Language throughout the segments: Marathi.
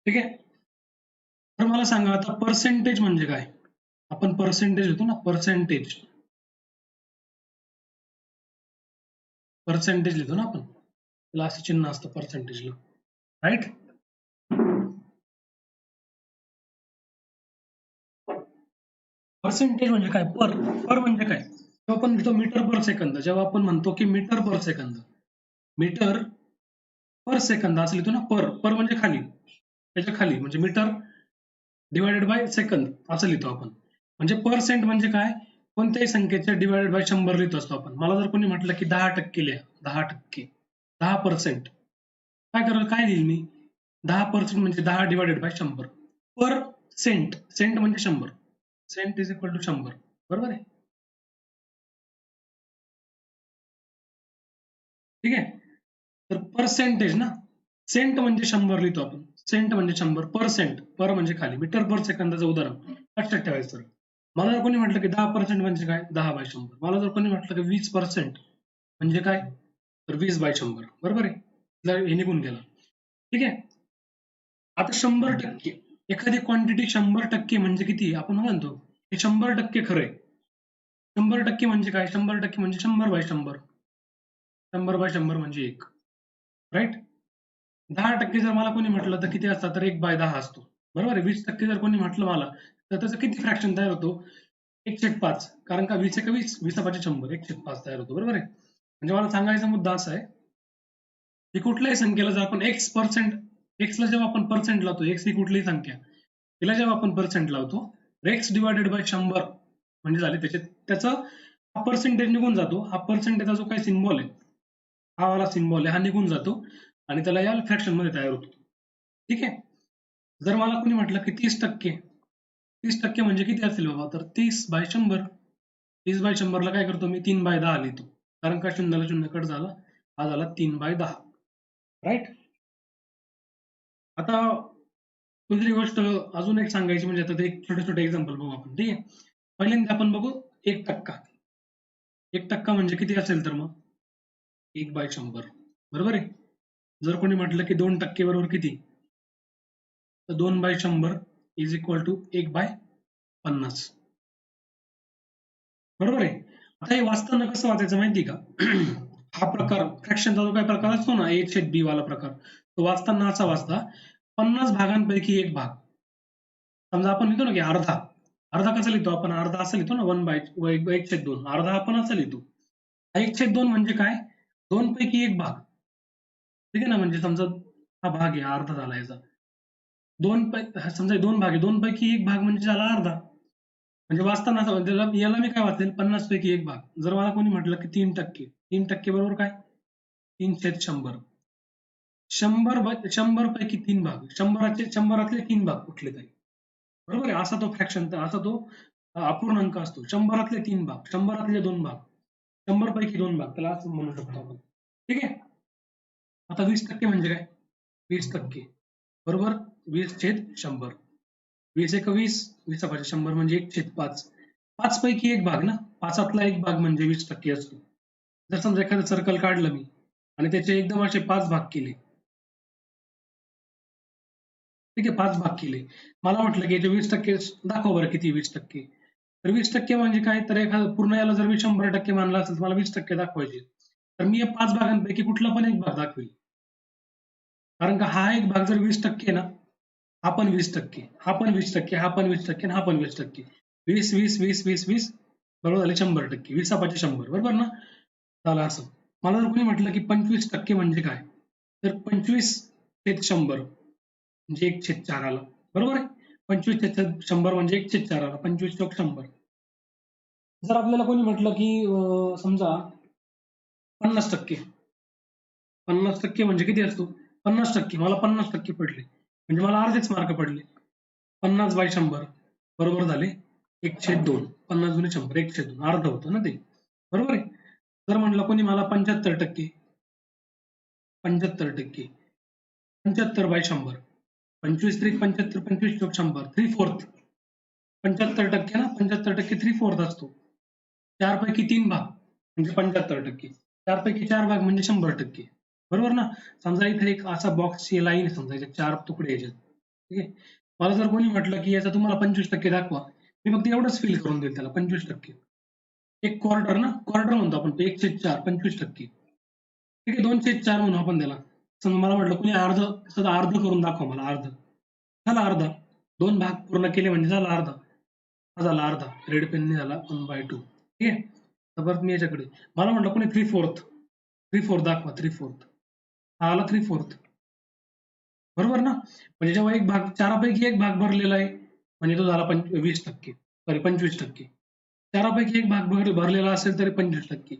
ठीक आहे. तर मला सांगा आता पर्सेंटेज म्हणजे काय? आपण पर्सेंटेज घेतो ना, पर्सेंटेज पर्सेंटेज लिहितो ना आपण, त्याला असं चिन्ह असतं पर्सेंटेजला, राईट? पर्सेंटेज म्हणजे काय? पर पर म्हणजे काय? जेव्हा आपण लिहितो मीटर पर सेकंद, जेव्हा आपण म्हणतो की metre per second, metre per second असं लिहितो ना, पर पर म्हणजे खाली, त्याच्या खाली म्हणजे मीटर डिवायडेड बाय सेकंद असं लिहितो आपण. म्हणजे पर्सेंट म्हणजे काय? कोणत्याही संख्येच्या डिवायडेड बाय 100 लिहित असतो आपण. मला जर कोणी म्हटलं की 10% लिहा, 10%, 10%, काय करेल, काय लिहिल मी? 10% म्हणजे 10 divided by 100. Per cent, cent म्हणजे 100. Cent is equal to 100. बरोबर आहे? ठीक आहे. तर पर्सेंटेज ना, सेंट म्हणजे 100 लिहितो आपण. सेंट म्हणजे 100, पर्सेंट, पर म्हणजे खाली, मीटर पर सेकंदाचं उदाहरण लक्षात ठेवायचं. मला जर कोणी म्हटलं की 10% म्हणजे काय? 10/100. मला जर कोणी म्हटलं की 20% म्हणजे काय? तर 20/100. बरोबर आहे? जर हे निघून गेलं. ठीक आहे. आता 100%, एखादी क्वांटिटी 100% म्हणजे किती? आपण म्हणतो हे 100% खरं आहे. 100% म्हणजे काय? 100% म्हणजे 100/100. 100/100 म्हणजे 1. राईट? 10% जर मला कोणी म्हटलं तर किती असतात? तर 1/10 असतो. बरोबर आहे? 20% जर कोणी म्हटलं मला, तर त्याचं किती फ्रॅक्शन तयार होतो? 1/5. कारण का 20 एका 20, 20 100, 1/5 तयार होतो. बरोबर आहे? म्हणजे मला सांगायचा मुद्दा असा आहे, की कुठल्याही संख्येला जर आपण एक्सला जेव्हा आपण पर्सेंट लावतो, एक्स ही कुठलीही संख्या, तिला जेव्हा आपण पर्सेंट लावतो, एक्स डिवायडेड बाय 100 म्हणजे झाले त्याचे, त्याचा हा पर्सेंटेज निघून जातो. हा पर्सेंटेजचा जो काही सिम्बॉल आहे, हा वाला सिम्बॉल आहे, हा निघून जातो आणि त्याला या फ्रॅक्शन मध्ये तयार होतो. ठीक आहे. जर मला कोणी म्हटलं की 30%, 30% म्हणजे किती असेल बाबा? तर 30/100. 30/100 ला काय करतो मी? 3/10 लिहितो. कारण का शून्याला शून्य कट झाला, हा झाला 3/10. राईट? आता दुसरी गोष्ट अजून एक सांगायची म्हणजे आता ते एक छोटे छोटे एक्झाम्पल बघू आपण. ठीक आहे. पहिल्यांदा आपण बघू 1%. 1% म्हणजे किती असेल तर मग 1/100. बरोबर आहे. जर कोणी म्हटलं की 2% बरोबर किती, तर 2/100 इज इक्वल टू 1/50. बरोबर आहे. आता हे वाचताना कसं वाचायचं माहिती का? हा प्रकार फ्रॅक्शनचा जो काही प्रकार असतो ना, ए छेद बी वाला प्रकार, तो वाचताना असा वाचता, 50 भागांपैकी एक भाग. समजा आपण लिहितो ना की अर्धा, अर्धा कसा लिहितो आपण? अर्धा असं लिहितो ना, 1/1/2. अर्धा आपण असं लिहितो. 1/2 म्हणजे काय? 2 पैकी एक भाग. ठीक आहे ना, म्हणजे समजा हा भाग आहे, हा अर्धा झाला याचा. समजा 2 भाग आहे, 2 पैकी एक भाग म्हणजे झाला अर्धा. म्हणजे वाचताना असं म्हणजे याला मी काय वाचेल? 50 पैकी एक भाग. जर मला कोणी म्हटलं की 3%, 3% बरोबर काय? 3/100. 100 पैकी 3 भाग. 100तले 3 भाग कुठले तरी. बरोबर आहे? असा तो फ्रॅक्शन, असा तो अपूर्णांक असतो. 100तले 3 भाग, 100तले 2 भाग, 100 पैकी 2 भाग, त्याला असं म्हणू शकतो आपण. ठीक आहे. आता 20% म्हणजे काय? 20%. बरोबर? 20/100. 20 एक 20, 20/100 म्हणजे 1/5. 5 पैकी एक भाग ना, 5तला एक भाग म्हणजे 20% असतो. जर समजा एखादं सर्कल काढलं मी आणि त्याचे एकदम असे 5 भाग केले. ठीक आहे, 5 भाग केले. मला म्हटलं की याचे 20% दाखव बरं किती 20%. तर 20% म्हणजे काय? तर एखादं पूर्ण याला जर मी 100% मानलं असेल, तर मला 20% दाखवायचे. तर मी या 5 भागांपैकी कुठला पण एक भाग दाखवेल. कारण का हा एक भाग जर 20% आहे ना, हा पण 20%, हा पण 20%, हा पण 20% आणि हा पण 20%. 20, 20, 20, 20, 20 बरोबर झाले 100%. 20/100 बरोबर ना? झालं असं. मला जर कोणी म्हटलं की 25% म्हणजे काय? तर 25/100 म्हणजे 1/4 आलं. बरोबर आहे? 25/100 म्हणजे 1/4 आला. 25/100. जर आपल्याला कोणी म्हटलं की समजा 50%, 50% म्हणजे किती असतो? 50%, मला 50% पडले. म्हणजे मला अर्धेच मार्क पडले. 50/100 बरोबर झाले 1/2. 50 गुणिले 100 1/2 अर्ध होतं ना ते. बरोबर आहे. जर म्हटलं कोणी मला 75%, 75%, 75/100, 25 त्रिक 75, 25 चोक 100, 3/4. 75% ना, 75% 3/4 असतो. 4 पैकी 3 भाग म्हणजे 75%. 4 पैकी 4 भाग म्हणजे 100%. बरोबर ना? समजा इथे एक असा बॉक्सची लाईन आहे, समजा याच्यात 4 तुकडे याच्यात. ठीक आहे. मला जर कोणी म्हटलं की याचा तुम्हाला 25% दाखवा, मी फक्त एवढंच फील करून देईल त्याला 25%. एक क्वार्टर ना, क्वार्टर म्हणतो आपण 1/4 25%. ठीक आहे, 2/4 म्हणू आपण त्याला. समजा मला म्हटलं कोणी अर्ध करून दाखव मला अर्ध. झाला अर्धा. 2 भाग पूर्ण केले म्हणजे झाला अर्धा. हा झाला अर्धा. रेड पेनने झाला 1/2. ठीक आहे. तर परत मी याच्याकडे. मला म्हटलं कोणी 3/4. 3/4 दाखवा 3/4. हा आला 3/4. बरोबर ना? म्हणजे जेव्हा एक भाग 4पैकी एक भाग भरलेला आहे, म्हणजे तो झाला 20%. सॉरी 25%. 4पैकी एक भाग भरलेला असेल तरी 25%.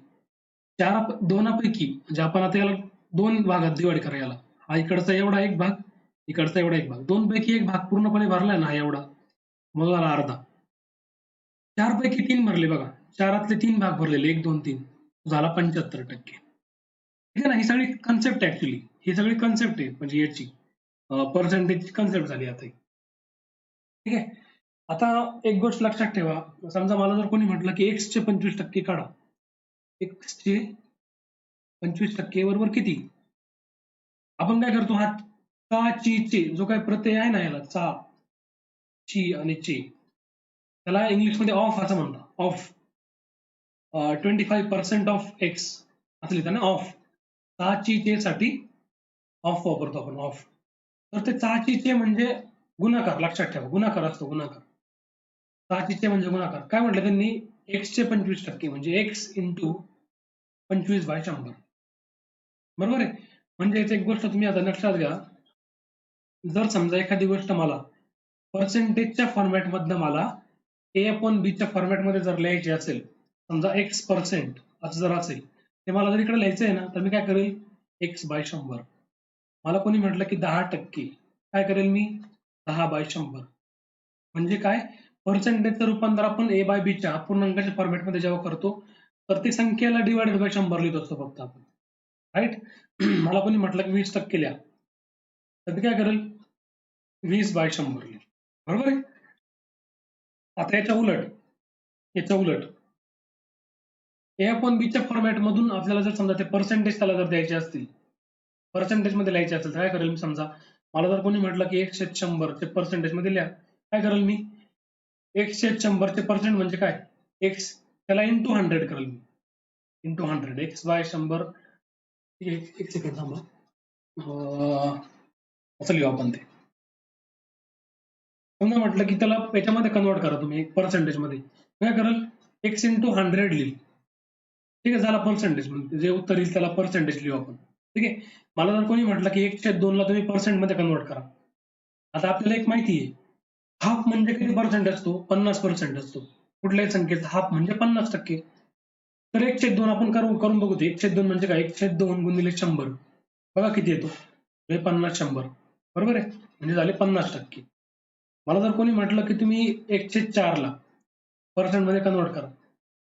2पैकी म्हणजे आपण आता याला 2 भागात डिव्हाईड करा याला. हा इकडचा एवढा एक भाग, इकडचा एवढा एक भाग. 2 पैकी एक भाग पूर्णपणे भरलाय ना हा एवढा, मग झाला अर्धा. 4 पैकी 3 भरले बघा. 4तले 3 भाग भरलेले 1, 2, 3 झाला 75%. ठीक आहे ना? ही सगळी कन्सेप्ट ऍक्च्युअली. ही सगळी कन्सेप्ट आहे म्हणजे याची पर्सेंटेजची कन्सेप्ट झाली आता ही. ठीक आहे. आता एक गोष्ट लक्षात ठेवा. समजा मला जर कोणी म्हटलं की x चे 25% काढा. x चे 25% बरोबर किती? आपण काय करतो हा चा, ची, चे जो काही प्रत्यय आहे ना याला चा, ची आणि चे त्याला इंग्लिशमध्ये ऑफ असं म्हणतात. ऑफ 25% ऑफ एक्स असं लिहितात ना ऑफ. चा, ची, चे साठी ऑफ वापरतो आपण ऑफ. तर ते चा, ची, चे म्हणजे गुणाकार लक्षात ठेवा. गुणाकार असतो गुणाकार. चा, ची, चे म्हणजे गुणाकार. काय म्हटलं त्यांनी x चे 25% म्हणजे x इंटू 25/100. बरोबर आहे. म्हणजे याची एक गोष्ट तुम्ही आता लक्षात घ्या. जर समजा एखादी गोष्ट मला पर्सेंटेजच्या फॉर्मॅट मधनं मला A/B च्या फॉर्मॅट मध्ये जर लिहायची असेल, समजा x% असं जर असेल, ते मला जर इकडे लिहायचं आहे ना, तर मी काय करेल x/100. मला कोणी म्हटलं की 10%, काय करेल मी 10/100. म्हणजे काय पर्सेंटेजचं रूपांतर आपण A/B च्या पूर्णांकाच्या फॉर्मॅट मध्ये जेव्हा करतो, तर ती संख्येला डिवाइडेड बाय 100 लिहित असतो फक्त आपण. राईट. मला कोणी म्हटलं की 20% लिहा, तर मी काय करेल 20/100 लिहिल. बरोबर आहे. आता याच्या उलट A/B च्या फॉर्मॅट मधून आपल्याला जर समजा ते पर्सेंटेज त्याला जर द्यायचे असतील, पर्सेंटेज मध्ये लिहायचे असेल तर काय करेल मी समजा मला जर कोणी म्हटलं की 1/100 चे पर्सेंटेज मध्ये लिहा, काय करेल मी 1/100 चे पर्सेंट म्हणजे काय एक्स त्याला इंटू 100 करेल मी. Into 100 x/100. एक सेकंड थांबा. असं लिहू आपण ते. समजा म्हटलं की त्याला याच्यामध्ये कन्वर्ट करा तुम्ही पर्सेंटेज मध्ये, काय कराल एक्स इंटू 100 लिहिल. ठीक आहे, झाला पर्सेंटेज. जे उत्तर येईल त्याला पर्सेंटेज लिहू आपण. ठीक आहे. मला जर कोणी म्हटलं की 1/2 ला तुम्ही पर्सेंट मध्ये कन्वर्ट करा. आता आपल्याला एक माहिती आहे हाफ म्हणजे किती पर्सेंट असतो? 50% असतो. कुठल्याही संख्येचा हाफ म्हणजे 50%. तर 1/2 आपण करून करून बघू. 1/2 म्हणजे काय 1/2 गुणिले 100 बघा किती येतो. हे 50-100 बरोबर आहे. म्हणजे झाले 50%. मला जर कोणी म्हटलं की तुम्ही 1/4 ला पर्सेंट मध्ये कन्वर्ट करा.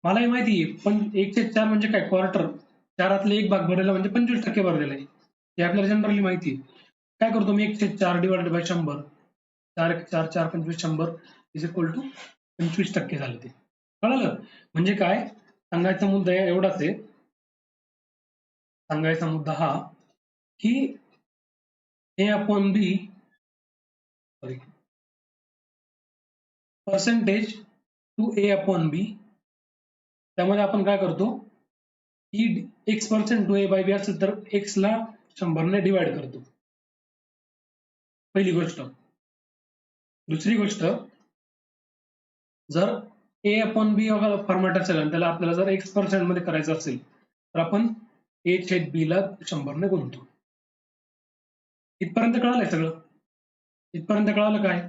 मलाही माहिती आहे पण 1/4 म्हणजे काय क्वार्टर. 4तले एक भाग भरलेला म्हणजे 25% भरलेला आहे. हे आपल्याला जनरली माहिती आहे. काय करतो मी 1/4 divided by 100. 4 4 25 100 is equal to 25% झाले ते. कळालं? म्हणजे काय सांगायचा मुद्दा एवढाच आहे. सांगायचा मुद्दा हा की A/B sorry percentage to A/B त्यामध्ये आपण काय करतो की x% टू A/B असेल तर x ला 100 ने डिवाइड करतो. पहिली गोष्ट. दुसरी गोष्ट जर A/B फॉर्मॅट असेल आणि त्याला आपल्याला जर x% मध्ये करायचं असेल तर आपण A/B ला 100 ने गुणतो. इथपर्यंत कळालंय सगळं? इथपर्यंत कळालं काय?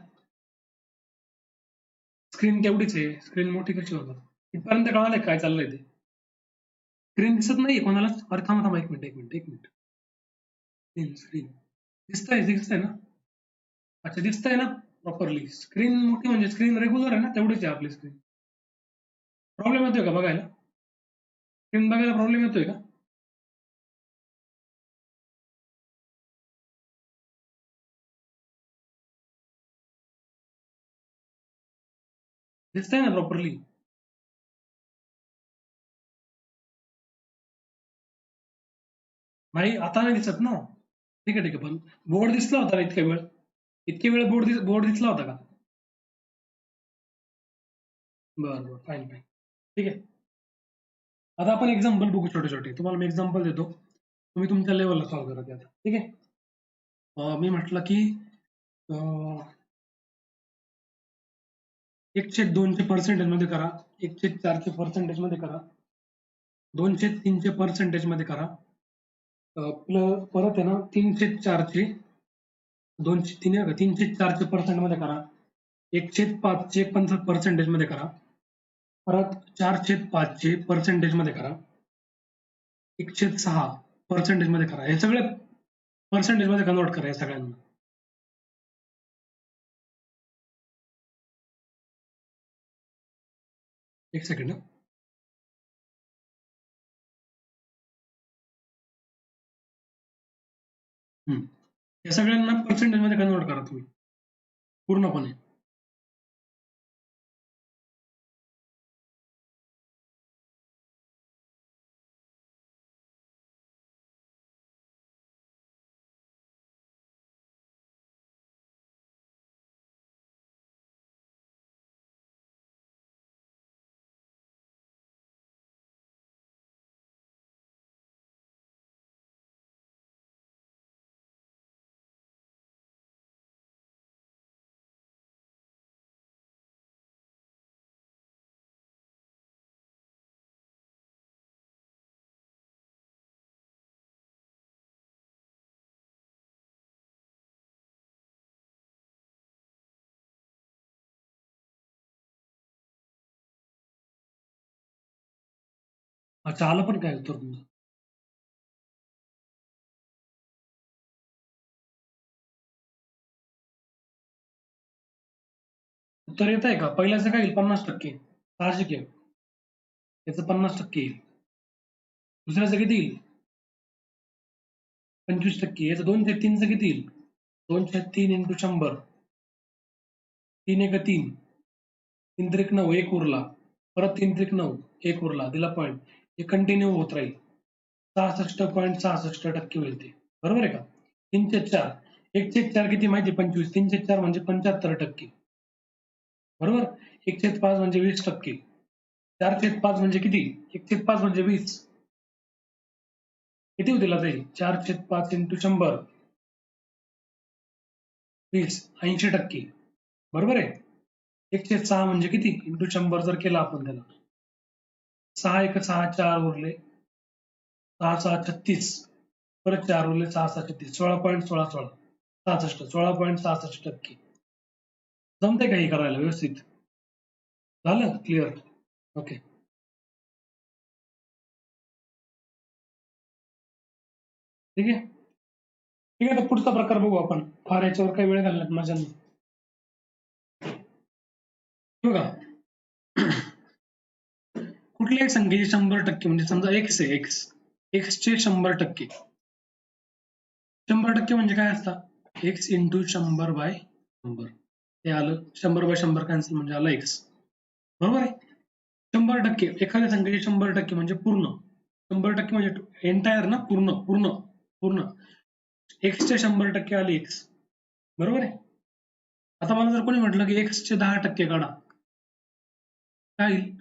स्क्रीन तेवढीच आहे. स्क्रीन मोठी कशी होणार? इथपर्यंत कळालंय काय चाललंय ते? स्क्रीन दिसत नाहीये कोणालाच? अरे थांबा थांबा एक मिनिट. स्क्रीन दिसतंय ना? अच्छा दिसतंय ना प्रॉपरली. स्क्रीन मोठी म्हणजे स्क्रीन रेग्युलर आहे ना तेवढीच आहे आपली स्क्रीन. प्रॉब्लेम येतोय का बघायला? स्क्रीन बघायला प्रॉब्लेम येतोय का? दिसतंय ना प्रॉपरली? नाही आता नाही दिसत ना. ठीक आहे पण बोर्ड दिसला होता ना इतक्या वेळ. इतके वेळ बोर्ड दिसला होता का? बरं फाईन फाईन, ठीक आहे. आता आपण एक्झाम्पल बघू छोटे छोटे. तुम्हाला मी एक्झाम्पल देतो, तुम्ही तुमच्या लेवलला सॉल्व्ह करा ते आता, ठीक आहे. मी म्हटलं की 1/2चे पर्सेंटेज मध्ये करा, 1/4चे पर्सेंटेज मध्ये करा, 2/3चे पर्सेंटेज मध्ये करा, परत आहे ना 3/4चे 3/4चे पर्सेंट मध्ये करा, 1/5चे पर्सेंटेज मध्ये करा, परत 4/5चे पर्सेंटेज मध्ये करा, 1/6 पर्सेंटेज मध्ये करा. हे सगळे पर्सेंटेज मध्ये कन्वर्ट करा या सगळ्यांना. एक सेकंड. या सगळ्यांना पर्सेंटेज मध्ये कन्वर्ट करा तुम्ही पूर्णपणे. अच्छा, आलं पण काय उत्तर तुमचं? उत्तर येत आहे का? पहिल्याचं काय येईल? 50%. साहजिक आहे. याचं 50% येईल. दुसऱ्याचं किती येईल? 25%. याचं 2/3चं किती येईल? 2/3 इंटू 100. 3 एक 3, 3 त्रिक 9, 1 उरला. परत 3 त्रिक 9, 1 उरला, दिला पॉईंट. हे कंटिन्यू होत राहील. 66.66% होईल ते. बरोबर आहे का? 3/4. 1/4 किती माहिती? 25. 3/4 म्हणजे 75%. बरोबर? 1/5 म्हणजे 20%. 4/5 म्हणजे किती? 1/5 म्हणजे 20. किती होतील आता हे? 4/5 इंटू 100, 20, 80%. बरोबर आहे? 1/6 म्हणजे किती? इंटू 100 जर केला आपण त्याला. 6 एक 6, 4 उरले. 6 6 36. परत 4 उरले, 6 6 36. 16.16 66. 16.66%. जमतंय का हे करायला व्यवस्थित? झालं क्लिअर? ओके. ठीक आहे. ठीक आहे, तर पुढचा प्रकार बघू आपण. फार याच्यावर काही वेळ घालण्यात मजा नाही. बघा, कुठल्याही संख्येचे 100% म्हणजे समजा एक्स आहे, एक्सचे 100%. 100% म्हणजे काय असतं? X into 100/100. हे आलं 100/100 कॅन्सल म्हणजे आलं एक्स. बरोबर आहे? 100%. एखाद्या संख्येचे 100% म्हणजे पूर्ण. 100% म्हणजे एंटायर ना, पूर्ण पूर्ण पूर्ण. एक्सचे 100% आले एक्स. बरोबर आहे? आता मला जर कोणी म्हटलं की एक्सचे 10% काढा, काय येईल?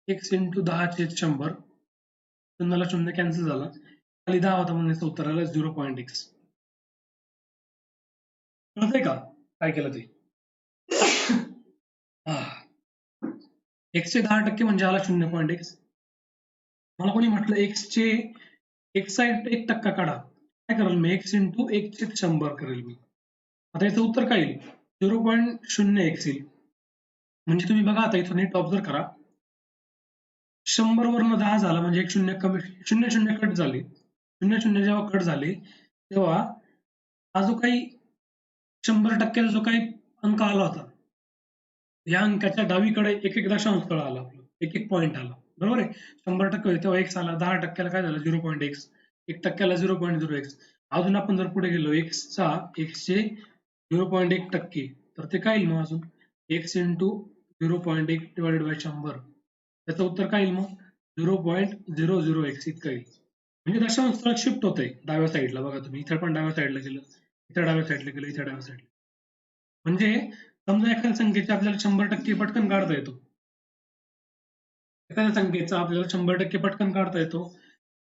X into 10/100. शून्याला शून्य कॅन्सल झाला. खाली 10 होता म्हणून याचं उत्तर आलं 0.x. कळतंय का काय केलं ते? एक्सचे 10% म्हणजे आला 0.x. मला कोणी म्हटलं एक्सचे एक्सचा 1% काढा, काय करेल मी? एक्स इंटू 1/100 करेल मी. आता याचं उत्तर काय येईल? 0.0x येईल. म्हणजे तुम्ही बघा आता इथून नीट ऑब्झर्व करा. 100 वरनं 10 झाला म्हणजे एक शून्य कमी, 0 कट झाले. 0 जेव्हा कट झाले तेव्हा हा जो काही 100%चा जो काही अंक आला होता, या अंकाच्या डावीकडे एक एक दशांश स्थळ आला, एक एक पॉईंट आला. बरोबर आहे? 100% होते तेव्हा एक्स आला. 10%ला काय झालं? 0.x. 1%ला 0.0x. अजून आपण जर पुढे गेलो, एक्सचे 0.1%, तर ते काय येईल मग अजून? X into 0.1 divided by 100. त्याचं उत्तर काय येईल मग? 0.00x इतकं येईल. म्हणजे दशांश स्थळ शिफ्ट होतंय डाव्या साईडला. बघा तुम्ही, इथे पण डाव्या साईडला गेलं, इथे डाव्या साईडला गेलं, इथे डाव्या साईडला. म्हणजे समजा एखाद्या संख्येचे आपल्याला 100% पटकन काढता येतो. एखाद्या संख्येचा आपल्याला 100% पटकन काढता येतो.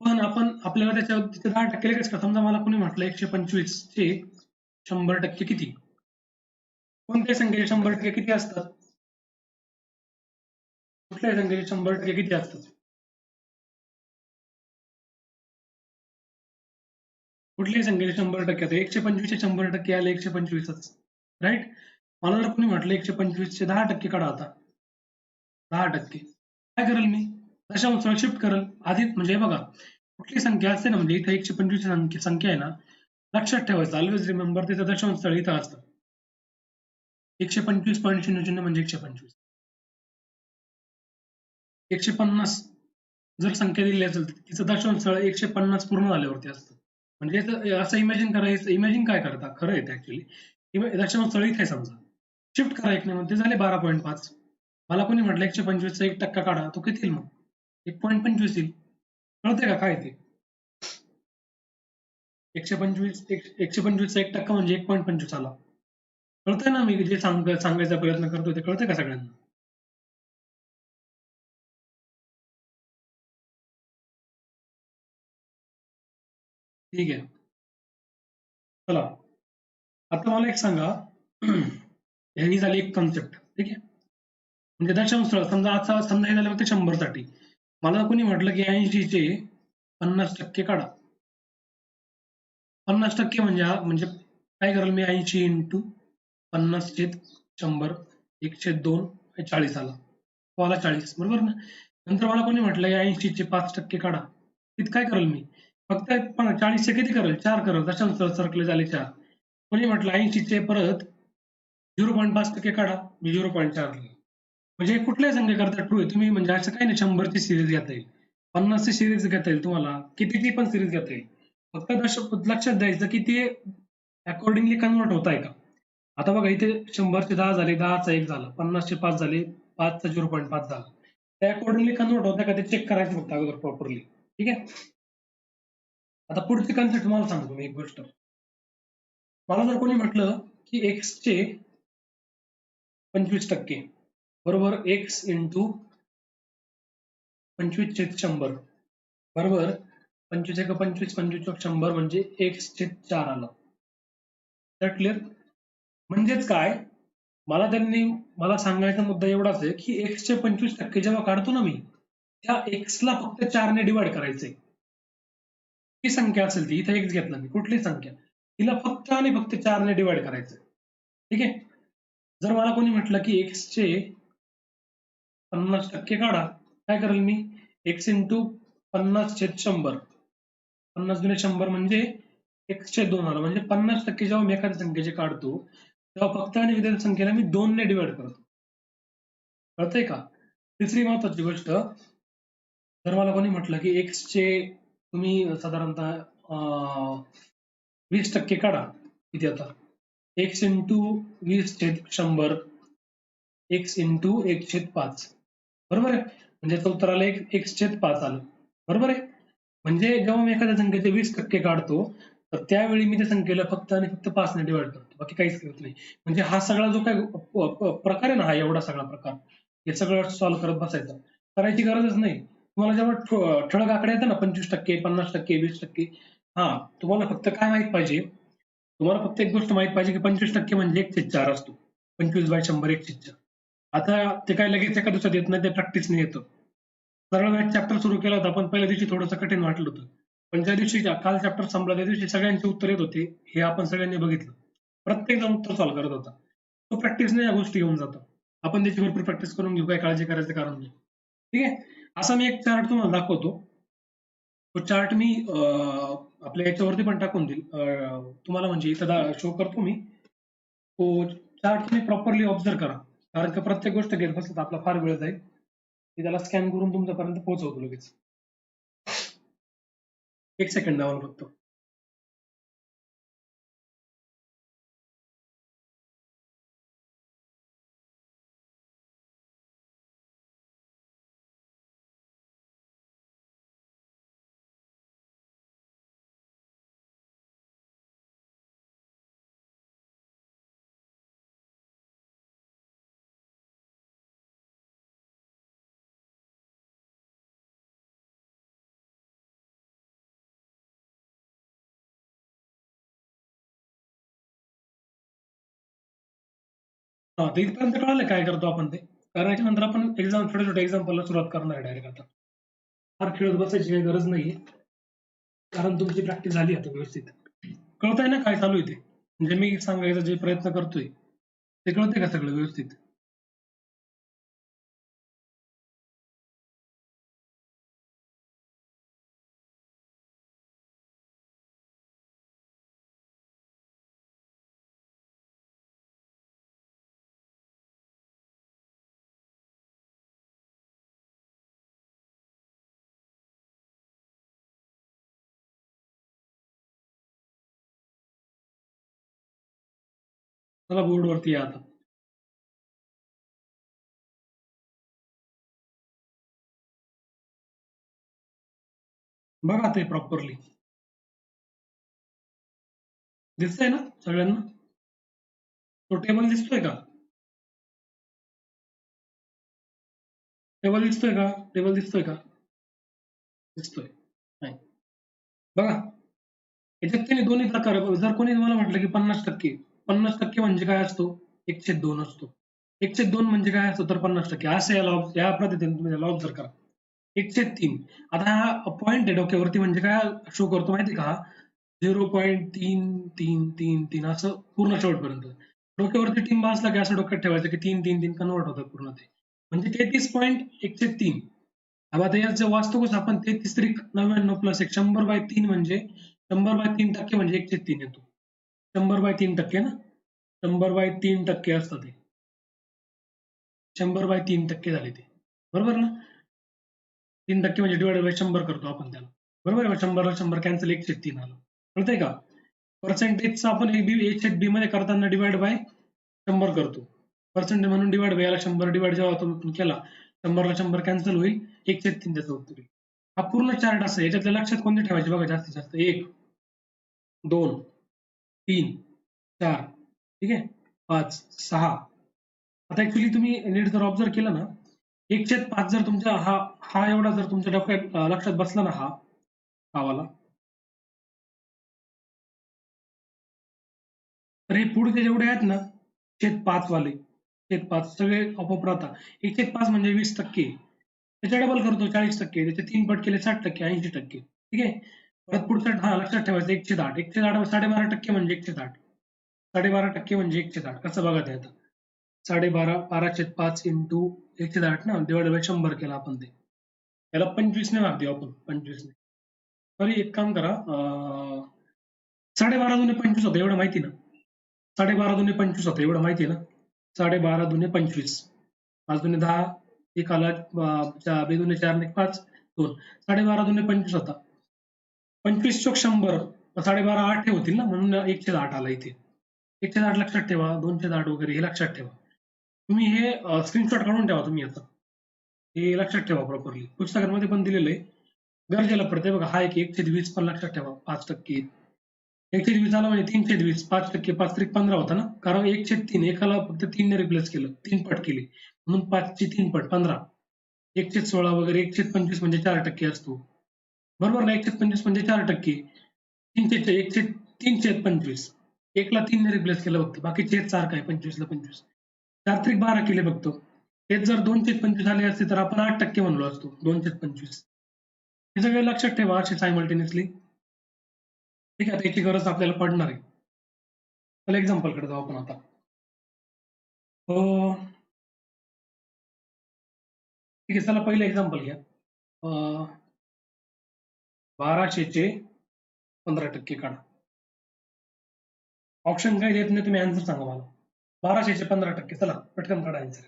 पण आपण आपल्याला त्याच्यावर तिथे 10% लगेच का समजा मला कोणी म्हटलं 125 चे 100% किती? कोणत्याही संख्येचे 100% किती असतात? कुठल्याही संख्येचे 100% किती असतात? कुठल्याही संख्येचे 100% आता 125 चे 100% आले 125च. राइट? मला जर कोणी म्हटलं 125 चे 10% काढा आता. 10%. काय करेल मी? दशांश स्थळ शिफ्ट करेल. आधी म्हणजे हे बघा, कुठली संख्या असते ना म्हणजे इथे 125 संख्या आहे ना, लक्षात ठेवायचं ऑल्वेज रिमेंबर त्याचं दशांश स्थळ इथं असतं. 125.00 म्हणजे 125. 150 जर संख्या दिली असेल तर तिचं दशांश स्थळ 150 पूर्ण झाल्यावरती असतं. म्हणजे असं इमॅजिन करायचं, इमॅजिन काय करता? खरं आहे ते ॲक्चुअली. दशांश स्थळ इथे आहे समजा. शिफ्ट करा 1 ने मग ते झाले 12.5. मला कोणी म्हटलं 125 चा 1% काढा, तो किती येईल मग? 1.25 येईल. कळतंय का काय ते? 125 125 चा 1% म्हणजे 1.25 आला. कळतंय ना मी जे सांगायचा प्रयत्न करतोय ते कळतंय का सगळ्यांना? ठीक आहे. चला. आता मला एक सांगा, ह्यानी झाली एक कन्सेप्ट, ठीक आहे? म्हणजे दशांश स्थळ समजा आता समजा हे झालं फक्त 100 साठी. मला कोणी म्हटलं की 80 चे 50% काढा. 50% म्हणजे म्हणजे काय करेल मी 80 इंटू 50/100 1/2 40 आला. तो आला 40 बरोबर ना? नंतर मला कोणी म्हटलं 80 चे 5% काढा. तिथं काय करेल मी? फक्त 40 चे किती करेल? 4 करेल. दशांश स्थळ सरकले झाले 4. कोणी म्हटलं 80 चे परत 0.5% काढा. मी 0.4 लिहिलं. म्हणजे कुठल्याही संख्येकरता ट्रू आहे. तुम्ही म्हणजे असं काही नाही 100 ची सीरीज घेता येईल. 50 ची सीरीज घेता येईल तुम्हाला. कितीची पण सीरीज घेता येईल. फक्त लक्षात द्यायचं की ते अकॉर्डिंगली कन्व्हर्ट होत आहे का? आता बघा इथे 100 चे 10 झाले, 10 चा 1 झाला, 50 चे 5 झाले, 5 चा 0.5 झाला. ते अकॉर्डिंगली कन्व्हर्ट होतं का ते चेक करायचं फक्त अगोदर प्रॉपरली. ठीक आहे? आता पुढची कन्सेप्ट तुम्हाला सांगतो मी एक गोष्ट. मला जर कोणी म्हटलं की x चे 25% बरोबर x इंटू 25/100 बरोबर 25 एक 25 25/100 म्हणजे x/4 आलं. That clear? म्हणजेच काय? मला सांगायचा मुद्दा एवढाच आहे की x चे 25% जेव्हा काढतो ना मी, त्या x ला फक्त 4 ने डिव्हाईड करायचंय. ही संख्या असेल ती, इथे x घेतला मी, कुठलीही संख्या. तिला फक्त आणि फक्त 4 ने डिव्हाईड करायचंय. ठीक आहे? जर मला कोणी म्हटलं की x चे 50% काढा, काय करेल मी? x इंटू 50/100 50 गुणिले 100 म्हणजे 1/2 आलं. म्हणजे 50% जेव्हा मी एखाद्या संख्येचे काढतो, तेव्हा फक्त आणि फक्त त्या संख्येला मी 2 ने डिव्हाईड करतो. कळतंय का? तिसरी महत्वाची गोष्ट, जर मला कोणी म्हटलं की x चे तुम्ही साधारणतः 20% काढा. किती आता? x इंटू 20/100 x इंटू 1/5 बरोबर आहे? म्हणजे याचं उत्तर आलं 1/5 आलं. बरोबर आहे? म्हणजे जेव्हा मी एखाद्या संख्येचे 20% काढतो, तर त्यावेळी मी त्या संख्येला फक्त आणि फक्त 5 ने डिव्हाईड करतो. बाकी काहीच करत नाही. म्हणजे हा सगळा जो काही प्रकार आहे ना, हा एवढा सगळा प्रकार, हे सगळं सॉल्व्ह करत बसायचं. करायची गरजच नाही. तुम्हाला जेव्हा ठळक आकडे येतात ना 25%, 50%, 20% हां, तुम्हाला फक्त काय माहीत पाहिजे? तुम्हाला फक्त एक गोष्ट माहीत पाहिजे की 25% म्हणजे 1/4 असतो. 25/100 1/4. आता ते काय लगेच एका दिवसात येत नाही, ते प्रॅक्टिसने येतं. सरळ मॅथ चॅप्टर सुरू केला होता, पण पहिल्या दिवशी थोडंसं कठीण वाटलं होतं. पण ज्या दिवशी काल चॅप्टर संपला त्या दिवशी सगळ्यांची उत्तर येत होती. हे आपण सगळ्यांनी बघितलं. प्रत्येक जण उत्तर सॉल्व्ह करत होता. तो प्रॅक्टिसने या गोष्टी येऊन जातात. आपण त्याची भरपूर प्रॅक्टिस करून घेऊ, काही काळजी करायचं कारण नाही. ठीक आहे? असा मी एक चार्ट तुम्हाला दाखवतो. तो चार्ट मी आपल्या याच्यावरती पण टाकून देईल. तुम्हाला म्हणजे इथं शो करतो मी. तो चार्ट तुम्ही प्रॉपरली ऑब्झर्व्ह करा. कारण का प्रत्येक गोष्ट घेत बसलं तर आपला फार वेळ जाईल. मी त्याला स्कॅन करून तुमच्यापर्यंत पोहोचवतो लगेच. एक सेकंड द्या मला फक्त. हा ते इथपर्यंत कळालं काय करतो आपण ते. कारण याच्यानंतर आपण छोट्या छोट्या एक्झाम्पलला सुरुवात करणार आहे डायरेक्ट आता. फार खेळत बसायची काही गरज नाहीये. कारण तुमची प्रॅक्टिस झाली आता व्यवस्थित. कळतंय ना काय चालू आहे ते? म्हणजे मी सांगायचा जे प्रयत्न करतोय, ते कळतंय का सगळं व्यवस्थित? चला बोर्डवरती या आता. बघा ते प्रॉपरली. दिसतंय ना सगळ्यांना? तो टेबल दिसतोय का? टेबल दिसतोय का? टेबल दिसतोय का? दिसतोय. नाही. बघा, याच्यात की नाही दोन्ही प्रकार आहे. जर कोणी तुम्हाला म्हटलं की 50%, 50% म्हणजे काय असतो? 1/2 असतो. 1/2 म्हणजे काय असतो? तर 50%. असं या पद्धतीने तुम्ही याला ऑब्झर्व करा. 1/3. आता हा पॉइंट आहे डोक्यावरती म्हणजे काय शो करतो माहिती आहे का? 0.3333 असं पूर्ण शेवटपर्यंत. डोक्यावरती टिंब असला की असं डोक्यात ठेवायचं की 333 कन्व्हर्ट होतात पूर्ण ते. म्हणजे 33.103. अब आता याचं वास्तवच आपण 33 त्रिक 99 प्लस 1 100/3 म्हणजे 100/3% म्हणजे 1/3 येतो. 100/3% ना? 100/3% असतं ते. 100/3% झाले ते. बरोबर ना? 3% म्हणजे डिवाइडेड बाय 100 करतो आपण त्याला. बरोबर आहे? 100ला 100 कॅन्सल 1/3 आलं. कळतंय का? पर्सेंटेजचं आपण A/B मध्ये करताना डिवाइड बाय 100 करतो. पर्सेंटेज म्हणून डिवाइड बाय याला 100 डिवाइड जेव्हा तुम्ही केला 100ला 100 कॅन्सल होईल 1/3 त्याचं उत्तर येईल. हा पूर्ण चार्ट असा आहे. याच्यातल्या लक्षात कोणते ठेवायचे बघा जास्तीत जास्त 1, 2, 3, 4 ठीक आहे? 5, 6 आता ऍक्च्युली तुम्ही नीट जर ऑब्झर्व केलं ना 1/5 जर तुमचा हा हा एवढा जर तुमच्या डोक्यात लक्षात बसला ना हा वाला तर हे पुढचे जेवढे आहेत ना 1/5 वाले 1/5 सगळे आपोआप राहतात. 1/5 म्हणजे 20%. त्याच्या डबल करतो 40%. त्याचे 3 पट केले 60%, 80%. ठीक आहे? परत पुढचा हा लक्षात ठेवायचं 1/8. 1/8 12.5% म्हणजे 1/8. 12.5% म्हणजे 1/8. कसं बघा ते आता? 12.5 12/5 इंटू 1/8 ना डिवाइड बाय 100 केला आपण ते. याला 25 ने भाग देऊ आपण 25 ने. तरी एक काम करा 12.5 दुने 25 होतं एवढं माहिती ना? 12.5 दुने 25 होतं एवढं माहिती आहे ना? 12.5 दुने 25. 5 दुने 10, एक आला 2 दुने 4 आणि 5, 2. 12.5 दुने 25 होता. 25 चोक 100. 12.5 8 होतील ना म्हणून 1/8 आला इथे. 1/8 लक्षात ठेवा, 2/8 वगैरे हे लक्षात ठेवा. तुम्ही हे स्क्रीनशॉट काढून ठेवा तुम्ही याचा. हे लक्षात ठेवा प्रॉपरली. पुस्तकांमध्ये पण दिलेलं आहे. गरजेला पडते बघा. हा एक 1/20 पण लक्षात ठेवा. 5%. 1/20 आला म्हणजे 3/20. 5%. 5 त्रिक 15 होता ना? कारण 1/3 एकाला फक्त 3 ने रिप्लेस केलं. 3 पट केली. म्हणून 5 ची 3 पट 15. 1/16 वगैरे 1/25 म्हणजे 4% असतो. बरोबर ना? 1/25 म्हणजे 4%. 3/25. एकला 3 ने रिप्लेस केलं फक्त. बाकी छेद सारखा आहे 25ला 25. 4 त्रिक 12 केले फक्त. तेच जर 2/25 आले असते तर आपण 8% म्हणलो असतो. 2/25. हे सगळं लक्षात ठेवा असे सायमल्टेनियसली. ठीक आहे, आता याची गरज आपल्याला पडणार आहे. चला एक्झाम्पलकडे जाऊ आपण आता. ठीक आहे, चला पहिलं एक्झाम्पल घ्या. 1200चे 15% काढा. ऑप्शन काही देत नाही, तुम्ही आन्सर सांगा मला. 1200चे 15%, चला पटकन काढा आन्सर.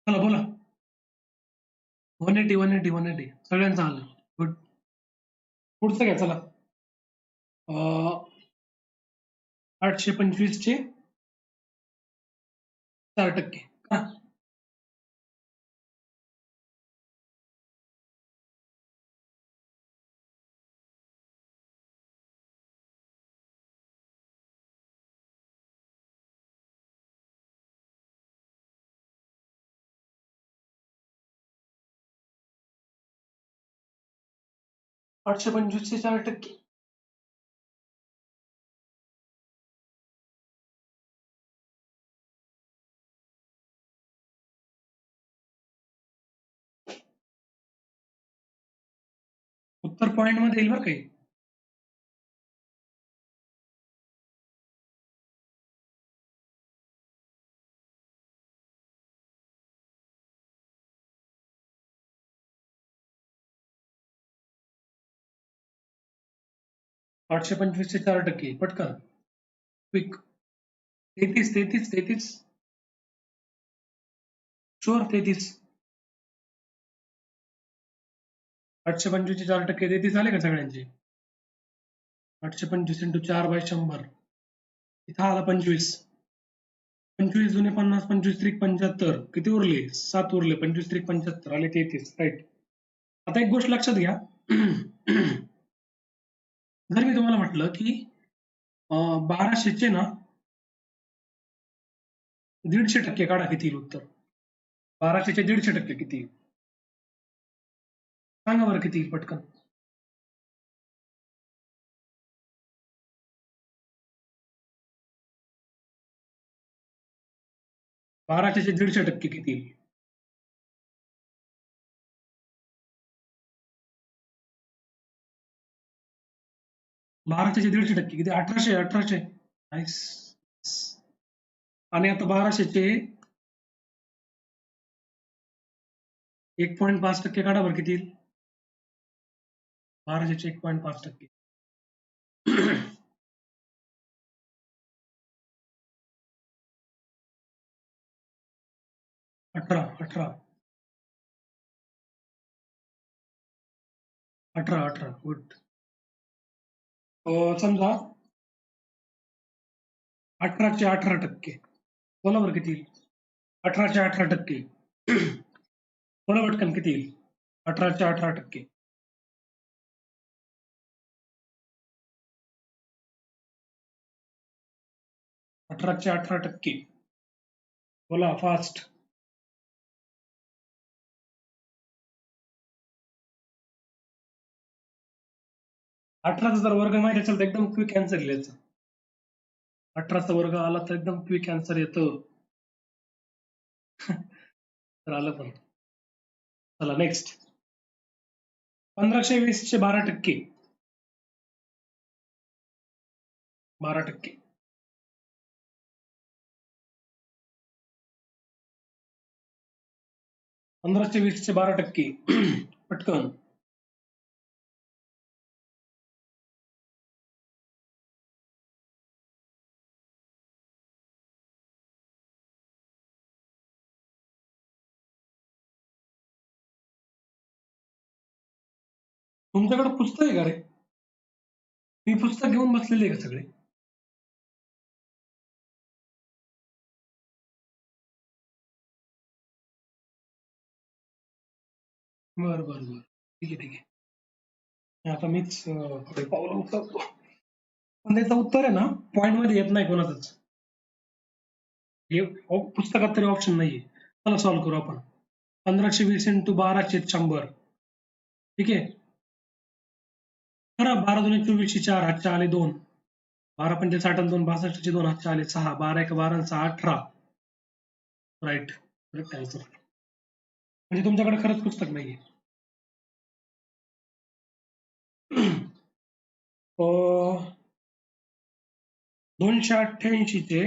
चला बोला. 180 180 180 सगळ्यांचं आलं. गुड. पुढचं घ्या चला. 825 चे 4%. का? 825 चे 4%. उत्तर पॉइंट मध्ये येईल बरं काही. 825 चे 4%. पटकन. क्विक. 33 33 33. शुअर 33. 825 चे 4%. 33 आले का सगळ्यांचे? 825 इंटू 4/100. इथं आला 25. 25 जुने 50, 25 त्रिक 75. किती उरले? 7 उरले. 25 त्रिक 75 आले 33. राईट. आता एक गोष्ट लक्षात घ्या. जर मी तुम्हाला म्हटलं की 1200 चे ना 150% काढा, किती येईल उत्तर? 1200 चे 150% किती येईल? सांगा बरं किती येईल पटकन. 1200 चे 150% किती येईल? 1200 चे 150% किती? 1800. 1800. नाईस. आणि आता 1200 चे 1.5% काढा बरं, किती येईल? 1200 चे 1.5%. 18 18 18 18. गुड. समजा 18 चे 18%. बोला बरं किती येईल? 18 चे 18%. बोला पटकन किती येईल? 18 चे 18%. 18 चे 18%. बोला फास्ट. 18चा जर वर्ग माहिती असेल तर एकदम क्विक आन्सर येईल याचं. 18चा वर्ग आला तर एकदम क्विक आन्सर येतं. तर आलं पण. चला नेक्स्ट. 1520 चे 12%. 12%. 1520 चे 12%. पटकन. तुमच्याकडे पुस्तक आहे का रे? मी पुस्तक घेऊन बसलेले आहे का सगळे? बरं बरं बरं. ठीक आहे ठीक आहे. आता मीच थोडे पावलं उचलतो. पण त्याचं उत्तर आहे ना पॉइंट मध्ये येत नाही कोणाचंच. हे पुस्तकात तरी ऑप्शन नाहीये. चला सॉल्व्ह करू आपण. 1520 इंटू 12/100. ठीक आहे. खरं 12 दुणे 24 4 हातच्या आले 2. 12 पंचे 60 आणि 2 62 2 हातच्या आले 6. 12 1 12 आणि 6 18. राईट. Correct answer. म्हणजे तुमच्याकडे खरंच पुस्तक नाहीये. 288 चे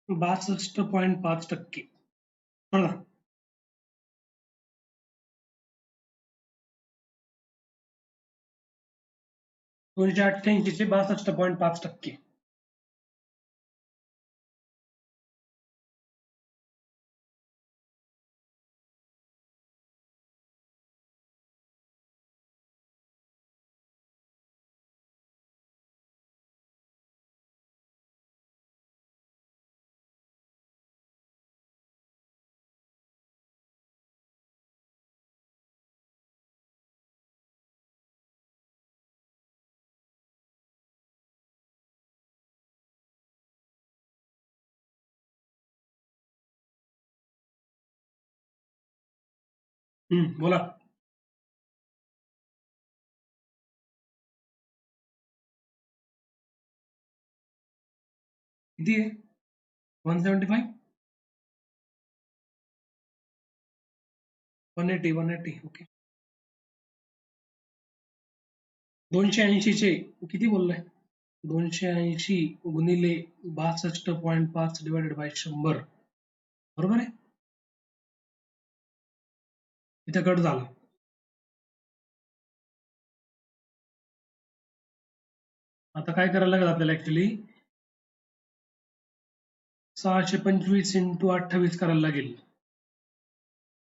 62.5%. बघा. 288 चे 62.5%. बोला. किती आहे? 175, 180. ओके. 280 चे किती बोललाय? 280 गुणिले 62.5 डिवायडेड बाय 100, बरोबर आहे. इथे कट झाला. आता काय करायला लागेल आपल्याला ऍक्च्युली 625 इंटू 28 करायला लागेल.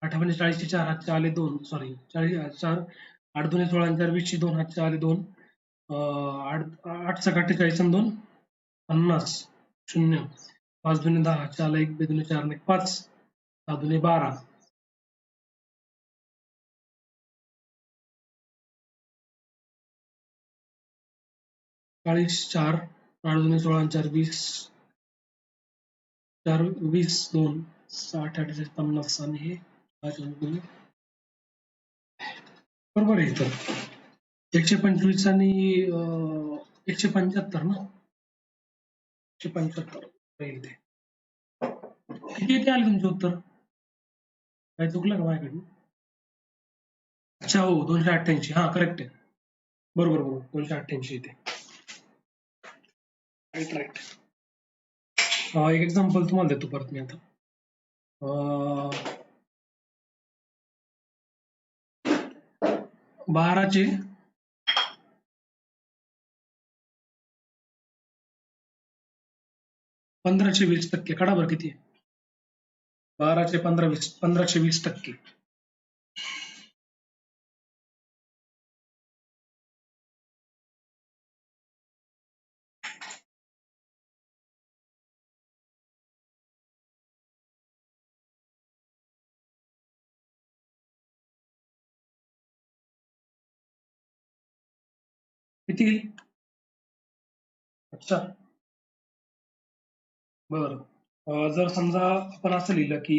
8 × 40 चे 4, हातचे आले 2, सॉरी 4, 8 दुणे 16 आणि 4 20, 2 हातचे आले 2, 8 × 48 आणि 2 50, 0, 5 दुणे 10, हातचे आला 1, 2 दुणे 4 आणि 5, 6 दुणे 12, 40, 4, 8 दुणे 16 आणि 4 20, 4 20, 2, 60, 48, 50 आणि हे 5 दुणे, बरोबर आहे. तर 125 आणि 175 ना, 175 राहील ते. किती येते आले तुमचे उत्तर? काय चुकलं का माझ्याकडून? अच्छा, हो 288, हा करेक्ट आहे. बरोबर बरोबर 288 येते. Right right. एक एक्झाम्पल तुम्हाला देतो परत मी आता. 12चे 1520% काढा बरं किती आहे? 12चे 1520% किती येईल? अच्छा, बरं. जर समजा आपण असं लिहिलं की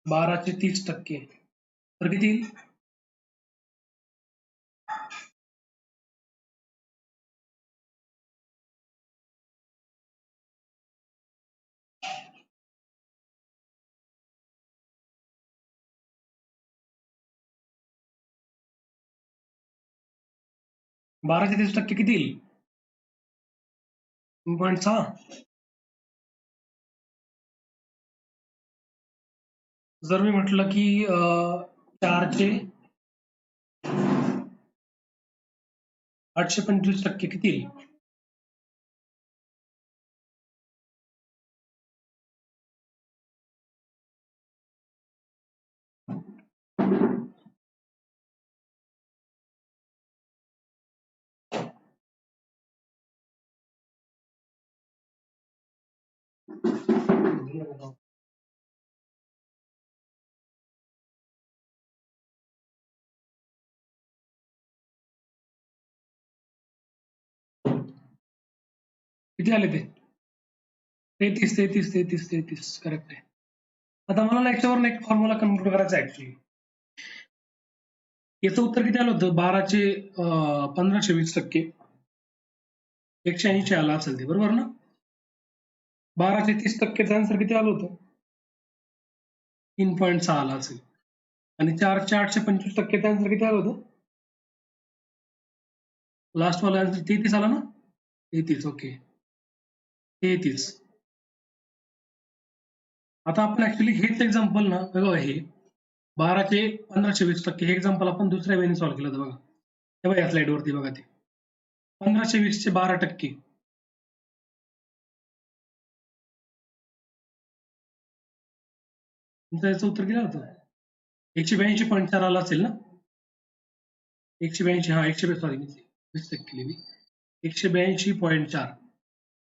12चे 30%, तर किती येईल? 12चे 30% किती येईल? 3.6. जर मी म्हटलं की 4चे 825% किती येईल? किती आले ते? 33 करेक्ट आहे. आता मला याच्यावर एक फॉर्म्युला कम्प्युट करायचा आहे ऍक्च्युली. याचं उत्तर किती आलं होतं? 12चे 1520%, 180 आला असेल ते, बरोबर ना? 12चे 30%चं आन्सर किती आलं होतं? 3.6 आला असेल. आणि 4चे 825%चं आन्सर किती आलं होतं? लास्ट वाला आन्सर 33 आला ना? 33, ओके. 33. आता आपण ऍक्च्युली हेच एक्झाम्पल ना, बघा हे 12चे 1520% हे एक्झाम्पल आपण दुसऱ्या वेळेने सॉल्व्ह केलं होतं बघा. तेव्हा या स्लाइड वरती बघा ते 1520चे 12%. तुमचं याचं उत्तर किती होतं? 182.4 आला असेल ना? 182, हा 100, सॉरी मिस्टेक केली मी. 182.4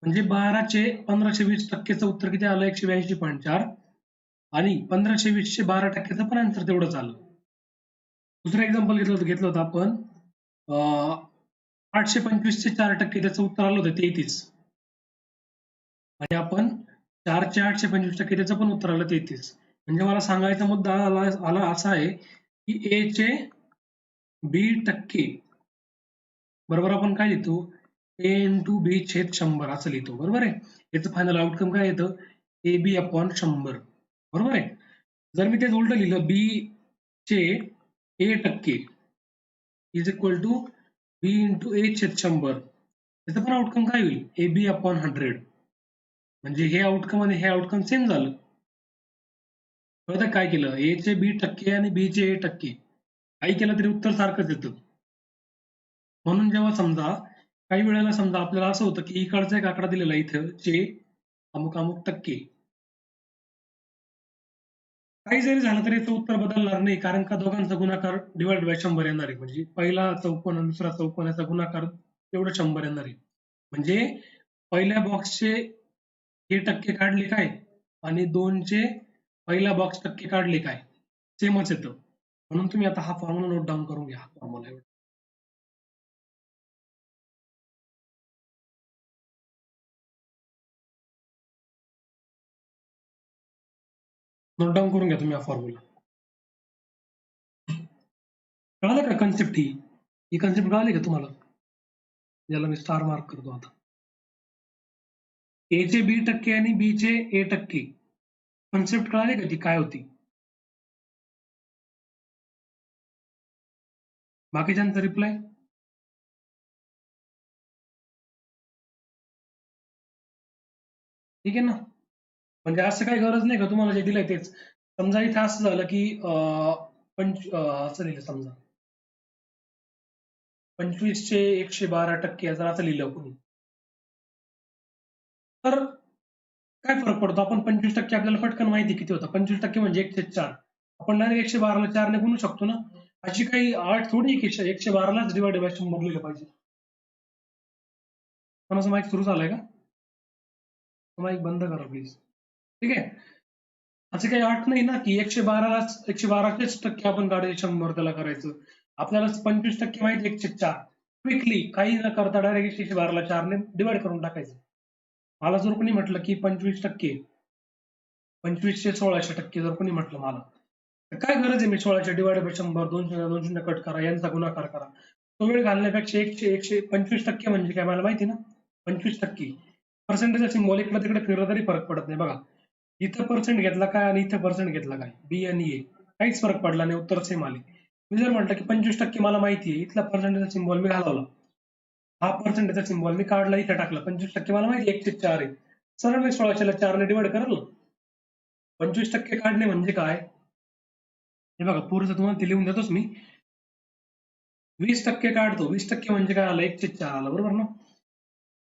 म्हणजे 12चे 1520%चं उत्तर किती आलं? 182.4. आणि 1520चे 12%चं पण आन्सर तेवढंच आलं. दुसरं एक्झाम्पल घेतलं होतं आपण 825चे 4%, त्याचं उत्तर आलं होतं 33. आणि आपण 4चे 825% त्याचं पण उत्तर आलं 33. म्हणजे मला सांगायचा मुद्दा आला असा आहे की ए चे बी टक्के बरोबर आपण काय लिहितो ए इंटू बी छेद 100 असं लिहितो बरोबर आहे. याचं फायनल आउटकम काय येतं ए बी अपॉन 100 बरोबर आहे. जर मी तेच उलट लिहिलं बी चे ए टक्के is equal to B into A छेद 100 त्याचं पण आउटकम काय होईल ए बी अपॉन 100 म्हणजे हे आउटकम आणि हे आउटकम सेम झालं. बघा काय केलं ए चे बी टक्के आणि बी चे ए टक्के काही केलं तरी उत्तर सारखंच येतं. म्हणून जेव्हा समजा काही वेळेला समजा आपल्याला असं होतं की इकडचा एक आकडा दिलेला इथं चे अमुक अमुक टक्के काही जरी झालं तरी याचं उत्तर बदलणार नाही कारण का दोघांचा गुणाकार डिवाइड बाय 100 येणार आहे म्हणजे पहिला चौकोन आणि दुसरा चौकोन याचा गुणाकार एवढं 100 येणार आहे. म्हणजे पहिल्या बॉक्सचे हे टक्के काढले काय आणि दोनचे पहिला बॉक्स टक्के काढले काय सेमच येतं. म्हणून तुम्ही आता हा फॉर्म्युला नोट डाऊन करून घ्या हा फॉर्म्युला नोट डाऊन करून घ्या तुम्ही हा फॉर्म्युला. कळालं का कन्सेप्ट ही कन्सेप्ट कळाली का तुम्हाला ज्याला मी स्टार मार्क करतो आता. ए चे बी टक्के आणि बी चे ए टक्के कन्सेप्ट कळाली का ती काय होती. बाकीच्यांचा रिप्लाय ठीक आहे ना. म्हणजे असं काही गरज नाही का तुम्हाला जे दिलंय तेच समजा इथे असं झालं की असं लिहिलं समजा 25 चे 112% जर असं लिहिलं कोणी तर काय फरक पडतो आपण 25% आपल्याला पटकन माहिती किती होतं 25% म्हणजे 1/4 आपण डायरेक्ट 112ला 4 ने गुणू शकतो ना. अशी काही आठ थोडी की 112लाच डिवाइड बाय 100 लिहिलं पाहिजे. कोणाचं माईक सुरू झालंय का माईक बंद करा प्लीज. ठीक आहे असं काही अट नाही ना की 112चेच टक्के आपण काढायचे 100 त्याला करायचं. आपल्याला 25% माहिती 1/4 क्विकली काही न करता डायरेक्ट 112ला 4 ने डिवाइड करून टाकायचं. मला जर कोणी म्हटलं की 25% 25 चे 1600% जर कोणी म्हटलं मला तर काय गरज आहे मी 16 डिवाइड बाय 100 200 कट करा यांचा गुणाकार करा. तो वेळ घालण्यापेक्षा 125% म्हणजे काय मला माहिती ना 25% पर्सेंटेज सिम्बॉल इकडे तिकडे फिरला तरी फरक पडत नाही बघा. इथं पर्सेंट घेतला काय आणि इथं पर्सेंट घेतला काय बी आणि ए काहीच फरक पडला नाही उत्तर सेम आले. मी जर म्हटलं की 25% मला माहिती आहे इथला पर्सेंटेजचा सिम्बॉल मी घालवला हा पर्सेंटेजचा सिम्बॉल मी काढला इथे टाकला 25% मला माहिती 1/4 आहे सरळ मी 16ला 4 ने डिवाइड करेल ना. 25% काढणे म्हणजे काय हे बघा पुढचं तुम्हाला ते लिहून देतोच मी 20% काढतो 20% म्हणजे काय आलं 1/4 आलं बरोबर ना.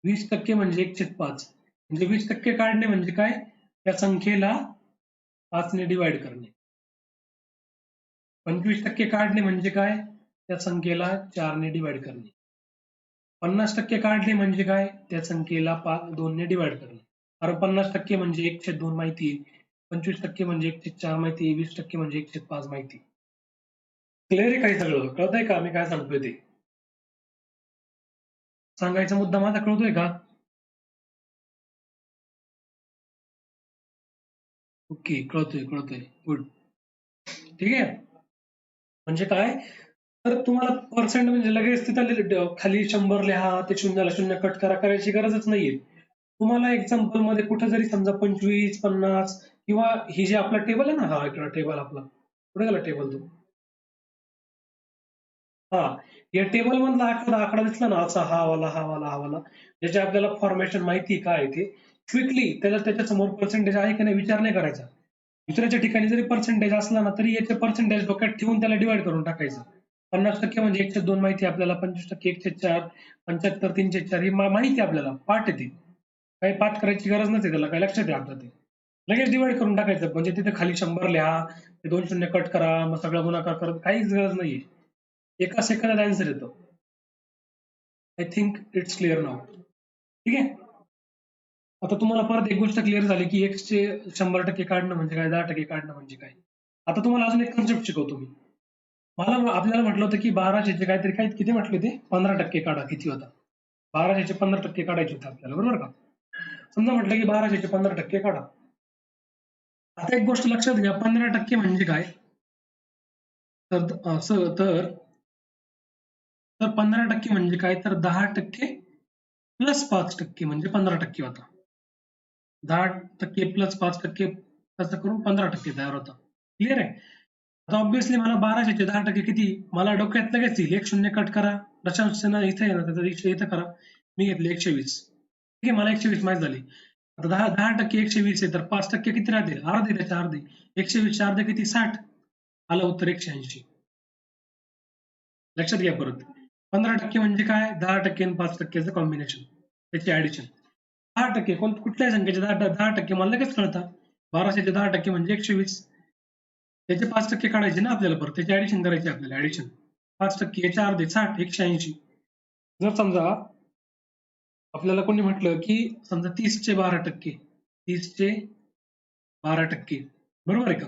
20% म्हणजे 1/5 म्हणजे 20% काढणे म्हणजे काय त्या संख्येला 5 ने डिवाइड करणे. 25% काढणे म्हणजे काय त्या संख्येला 4 ने डिवाइड करणे. 50% काढणे म्हणजे काय त्या संख्येला 2 ने डिवाइड करणे. कारण 50% म्हणजे 1/2 माहिती आहे 25% म्हणजे 1/4 माहिती आहे 20% म्हणजे 1/5 माहिती. क्लिअर आहे काही सगळं कळतंय का मी काय सांगतोय ते सांगायचा मुद्दा माझा कळतोय का. ओके कळतोय कळतोय गुड. ठीक आहे म्हणजे काय तर तुम्हाला पर्सेंट म्हणजे लगेच तिथं खाली 100 लिहा ते शून्याला शून्य कट करा करायची गरजच नाहीये. तुम्हाला एक्झाम्पल मध्ये कुठे जरी समजा 25 50 किंवा ही जे आपला टेबल आहे ना हा इकडं टेबल आपला कुठे गेला टेबल तो हा या टेबल मधला एखादा आकडा दिसला ना असा हा वाला ज्याचे आपल्याला फॉर्मेशन माहिती काय आहे ते क्विकली त्याला त्याच्या समोर पर्सेंटेज आहे की नाही विचार नाही करायचा. दुसऱ्याच्या ठिकाणी जरी पर्सेंटेज असला ना तरी याचे पर्सेंटेज डोक्यात ठेवून त्याला डिवाइड करून टाकायचं. 50% म्हणजे 1/2 माहिती आपल्याला 25% 1/4 75 3/4 ही माहिती आपल्याला पाठ येते काही पाठ करायची गरज नसते त्याला काही लक्षात आहे आपलं ते लगेच डिवाइड करून टाकायचं म्हणजे तिथे खाली 100 लिहा ते 2 शून्य कट करा मग सगळं गुणाकार करत काहीच गरज नाहीये. एका सेकंदात आन्सर येतो. आय थिंक इट्स क्लिअर नाव. ठीक आहे आता तुम्हाला परत एक गोष्ट क्लिअर झाली की x चे 100% काढणं म्हणजे काय 10% काढणं म्हणजे काय. आता तुम्हाला अजून एक कन्सेप्ट शिकवतो मी. मला आपल्याला म्हटलं होतं की 1200 काहीतरी काही किती म्हटले ते 15% काढा किती होता 1200 15% काढायचे होते आपल्याला बरोबर का. समजा म्हटलं की 1200 15% काढा आता एक गोष्ट लक्षात घ्या, 15% म्हणजे काय? तर 15% म्हणजे काय? तर 10% प्लस 5% म्हणजे 15% होता. 10% प्लस 5% असं करून 15% तयार होता. क्लिअर आहे? आता ऑब्व्हियसली मला 1200चे 10% किती? मला डोक्यात लगेच येईल. एक शून्य कट करा. दशांश चिन्ह इथे आहे ना, त्याचं 100 इथं करा. मी घेतले 120. ठीक आहे, मला 120 माहीत झाली. आता 10% 120 आहे, तर 5% किती राहतील? अर्धे त्याचे अर्धे. 120 चे अर्धे किती? 60. आलं उत्तर 180. लक्षात घ्या परत. 15% म्हणजे काय? 10% आणि 5%चं कॉम्बिनेशन. त्याची ऍडिशन. 10% कुठल्याही संख्येचे 10% मला लगेच कळतं. 1200चे 10% म्हणजे 120. त्याचे 5% काढायचे ना आपल्याला परत. त्याची ऍडिशन करायची आपल्याला ऍडिशन. 5% याचे अर्धे 60, 180. जर समजा आपल्याला कोणी म्हटलं की समजा 30चे 12%, 30चे 12%, बरोबर आहे का?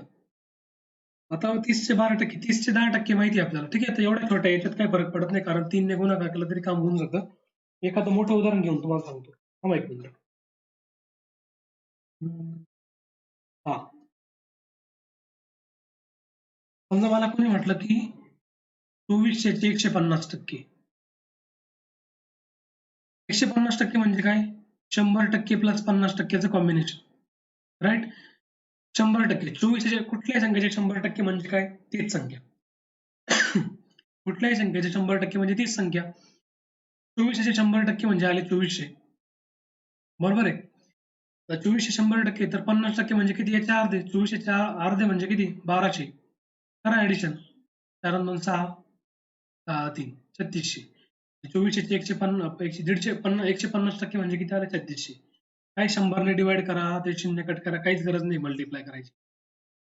आता 30चे 12%, 30चे 10% माहिती आहे आपल्याला. ठीक आहे, तर एवढ्या छोट्या याच्यात काही फरक पडत नाही, कारण 3 ने गुणाकार केला तरी काम होऊन जातं. एखादं मोठं उदाहरण घेऊन तुम्हाला सांगतो. थांबा एक मिनिट. हा, समजा मला कोणी म्हटलं की 2400चे 150%. 150% म्हणजे काय? 100% प्लस 50%चं कॉम्बिनेशन. राईट? 100%. 2400च्या कुठल्याही संख्येचे 100% म्हणजे काय? तीच संख्या. कुठल्याही संख्येचे 100% म्हणजे तीच संख्या. 2400चे 100% म्हणजे आले 2400. बरोबर आहे? तर 2400 100% तर 50% म्हणजे किती? याचे अर्धे. 2400चे अर्धे म्हणजे किती? 1200. करा ऍडिशन. 4 आणि 2 6, 6 3 3600. 2400चे 150% म्हणजे किती आले? 3600. काय 100 ने डिवाइड करा, ते शून्य कट करा, काहीच गरज नाही मल्टिप्लाय करायची.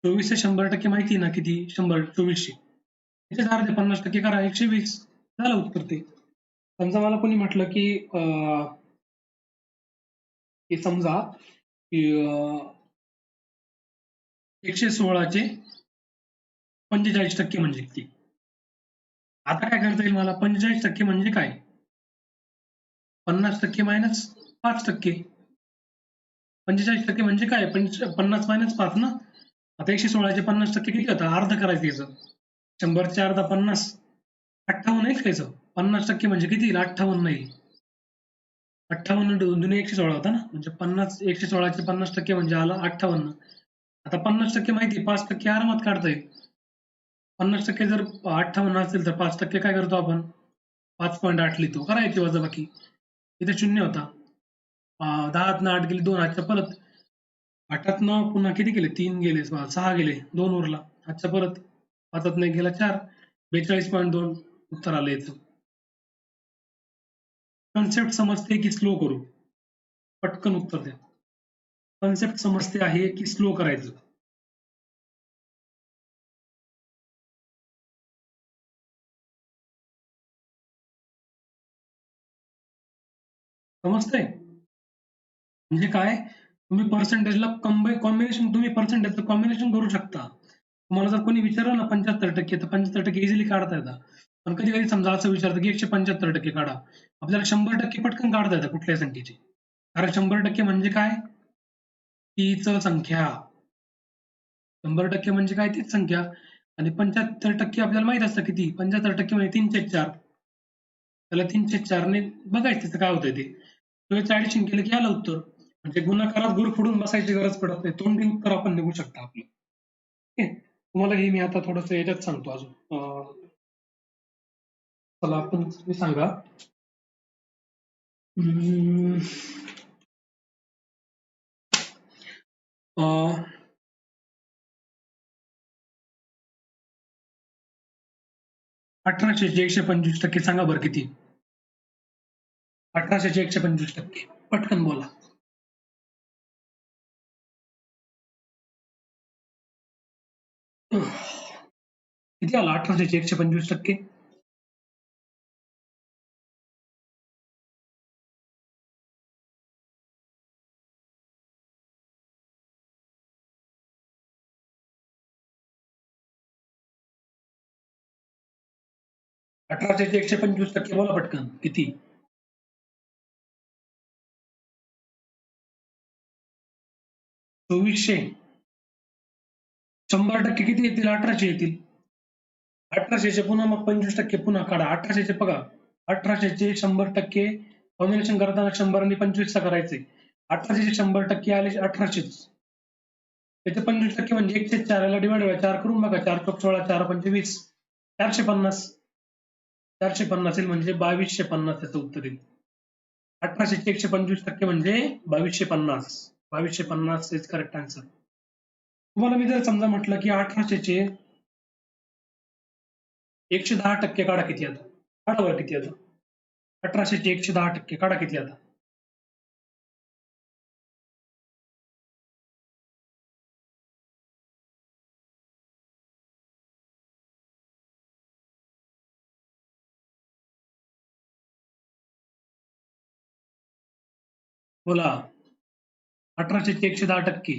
2400 100% माहिती आहे ना किती? 100 2400. त्याचे अर्धे 50% करा, 120. झालं उत्तर ते. समजा मला कोणी म्हटलं की समजा की 116चे 45% म्हणजे किती? आता काय करता येईल मला? 45% म्हणजे काय? 50% मायनस 5%. 45% म्हणजे काय? 50 मायनस 5 ना? आता 116चे 50% किती होतं? अर्ध करायचं याचं. 100चे अर्धा 50. 58 येईल का याचं? 50% म्हणजे किती येईल? 58 येईल. 58 दुने 116 होता ना? म्हणजे 116चे 50% म्हणजे आला 58. आता 50% माहिती आहे, 5% आरामात काढता येईल. 50% जर 58 असेल तर 5% काय करतो आपण? 5.8 लिहितो. करायची वजाबाकी. इथे शून्य होता. 10तनं 8 गेले, 2 हातच्या परत. 8तनं पुन्हा किती गेले? 3 गेले, 6 गेले, 2 उरला. हातच्या परत. 5तनं 1 गेला 4. 42.2 उत्तर आलं याचं. कन्सेप्ट समजते की स्लो करू? पटकन उत्तर द्या. कन्सेप्ट समजते आहे की स्लो करायचं? समजतंय? म्हणजे काय? तुम्ही पर्सेंटेजला कॉम्बिनेशन, तुम्ही पर्सेंटेजचं कॉम्बिनेशन करू शकता. तुम्हाला जर कोणी विचारलं ना 75% तर 75% इझिली काढता येतात. पण कधी-कधी समजा असं विचारतं की 175% काढा. आपल्याला 100% पटकन काढता येतं कुठल्याही संख्येची. कारण 100% म्हणजे काय? तीच संख्या. 100% म्हणजे काय? तीच संख्या. आणि 75% आपल्याला माहित असतं किती? 75% म्हणजे 3/4. त्याला 3/4 ने बघायचं त्याचं काय होतंय ते. त्याचं ॲडिशन केलं की आलं उत्तर. म्हणजे गुणाकारात गुरफडून बसायची गरज पडत नाही. तोंडी उत्तर आपण निघू शकतं आपलं. ठीक आहे. तुम्हाला हे मी आता थोडंसं याच्यात सांगतो अजून. चला आपण तुम्ही सांगा. अं, 1800चे 125% सांगा बरं किती? 1800चे 125%. पटकन बोला. किती आलं 1800चे 125%? 1800चे 125% बोला पटकन. किती? 2400. 100% किती येतील? 1800 येतील. 1800चे पुन्हा मग 25% पुन्हा काढा. 1800चे बघा, 1800चे 100% कॉम्बिनेशन करताना 100 आणि 25 चा करायचंय. 1800चे 100% आले 1800च. त्याचे 25% म्हणजे 104 याला डिवाइड 4 करून बघा. 4 चौक 16, 4 पंचे 20, 450. 450 येईल म्हणजे 2250 याचं उत्तर येईल. 1800चे 125% म्हणजे 2250. 2250 इज करेक्ट आन्सर. तुम्हाला मी जर समजा म्हटलं की 1800चे 110% काढा किती आता? काढा बरं किती आता? 1800चे 110% काढा किती आता? बोला. 1800चे 110%.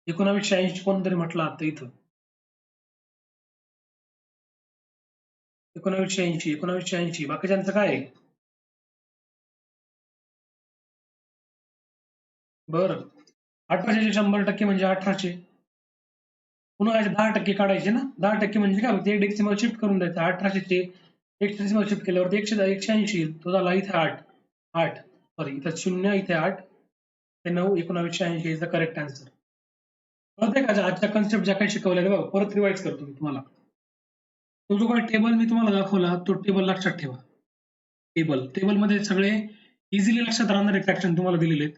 1980 कोणतरी म्हटलं आता इथं. 1980. बाकीच्यांचं काय आहे? बरं. 1800चे 100% म्हणजे 1800. पुन्हा 10% काढायचे ना. 10% म्हणजे काय होते? डेसिमल शिफ्ट करून द्यायचं. 1800चे एक डेसिमल शिफ्ट केल्यावरती 180 येईल. तो झाला इथे 8. 8. सॉरी इथं 0, इथे 8. ते 9, 1980 इज द करेक्ट आन्सर. कळतंय का? आजच्या कन्सेप्ट ज्या काही शिकवल्या बघा, परत रिवाइज करतो मी तुम्हाला. तो जो काही टेबल मी तुम्हाला दाखवला, तो टेबल लक्षात ठेवा. टेबलमध्ये सगळे इझिली लक्षात राहणारे फ्रॅक्शन तुम्हाला दिलेले आहेत.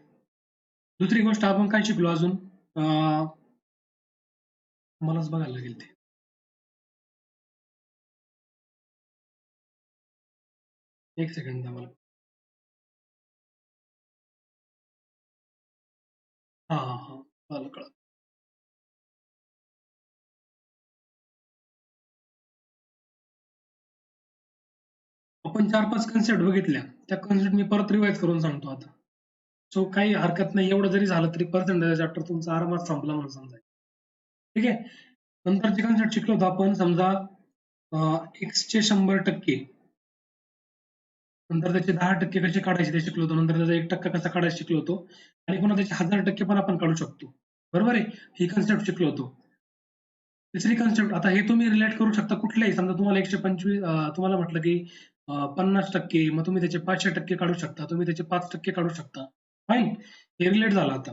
दुसरी गोष्ट आपण काय शिकलो अजून? मलाच बघायला लागेल ते. एक सेकंड द्या मला. हा. कळलं. आपण 4-5 कन्सेप्ट बघितल्या. त्या कन्सेप्ट मी परत रिवाइज करून सांगतो आता. सो काही हरकत नाही. एवढं जरी झालं तरी पर्सेंटेज चॅप्टर तुमचा आरामात संपला म्हणून समजायचं. ठीक आहे. नंतरचे कन्सेप्ट शिकलो होतो आपण. समजा एक्सचे 100%. नंतर त्याचे 10% कसे काढायचे ते शिकलो होतो. नंतर त्याचा 1% कसा काढायचा शिकलो होतो. आणि पुन्हा त्याचे 1000% पण आपण काढू शकतो. बरोबर आहे? ही कन्सेप्ट शिकलो होतो. तिसरी कन्सेप्ट आता हे तुम्ही रिलेट करू शकता कुठल्याही. समजा तुम्हाला 125 तुम्हाला म्हटलं की 50%, मग तुम्ही त्याचे 500% काढू शकता. तुम्ही त्याचे 5% काढू शकता. फाईन. हे रिलेट झालं आता.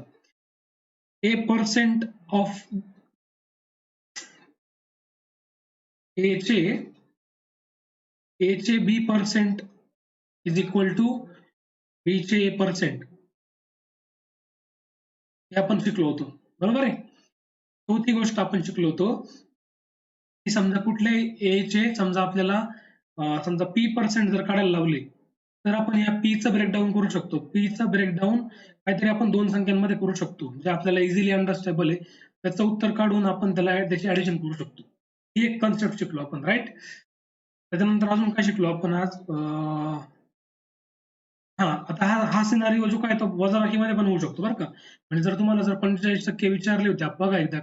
A percent of A चे B% is equal to B चे A%. हे आपण शिकलो होतो. बरोबर आहे? चौथी गोष्ट आपण शिकलो होतो की समजा कुठल्याही A चे समजा आपल्याला समजा P% जर काढायला लावले, तर आपण या P चं ब्रेकडाउन करू शकतो. P चं ब्रेकडाउन काहीतरी आपण 2 संख्यांमध्ये करू शकतो. जे आपल्याला इझिली अंडरस्टँडेबल आहे. त्याचं उत्तर काढून आपण त्याची ॲडिशन करू शकतो. ही एक कन्सेप्ट शिकलो आपण, राईट? त्याच्यानंतर अजून काय शिकलो आपण आज? आता हा सिनारिओ जो काय तो वजाबाकीमध्ये पण होऊ शकतो बरं का. म्हणजे जर तुम्हाला जर 45% विचारले होते, बघा एकदा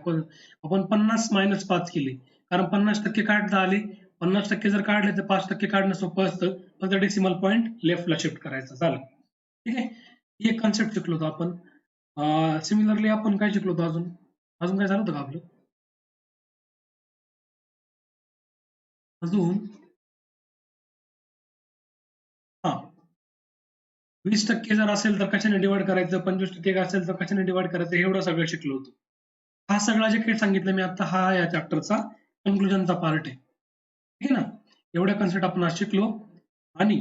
आपण 50-5 केले. कारण 50% काढता आले. 50% जर काढले तर 5% काढणं सोपं असतं. फक्त डेसिमल पॉईंट लेफ्टला शिफ्ट करायचा. झालं. ठीक आहे. ही एक कन्सेप्ट शिकलो होतो आपण. सिमिलरली आपण काय शिकलो होतो अजून? अजून काय झालं होतं का आपलं? अजून 20% जर असेल तर कशाने डिवाइड करायचं, 25% असेल तर कशाने डिवाइड करायचं, एवढं सगळं शिकलो होतो. हा सगळा जे काही सांगितलं मी आता, हा या चॅप्टरचा कन्क्लुजनचा पार्ट आहे. ठीक आहे ना? एवढ्या कन्सेप्ट आपण आज शिकलो. आणि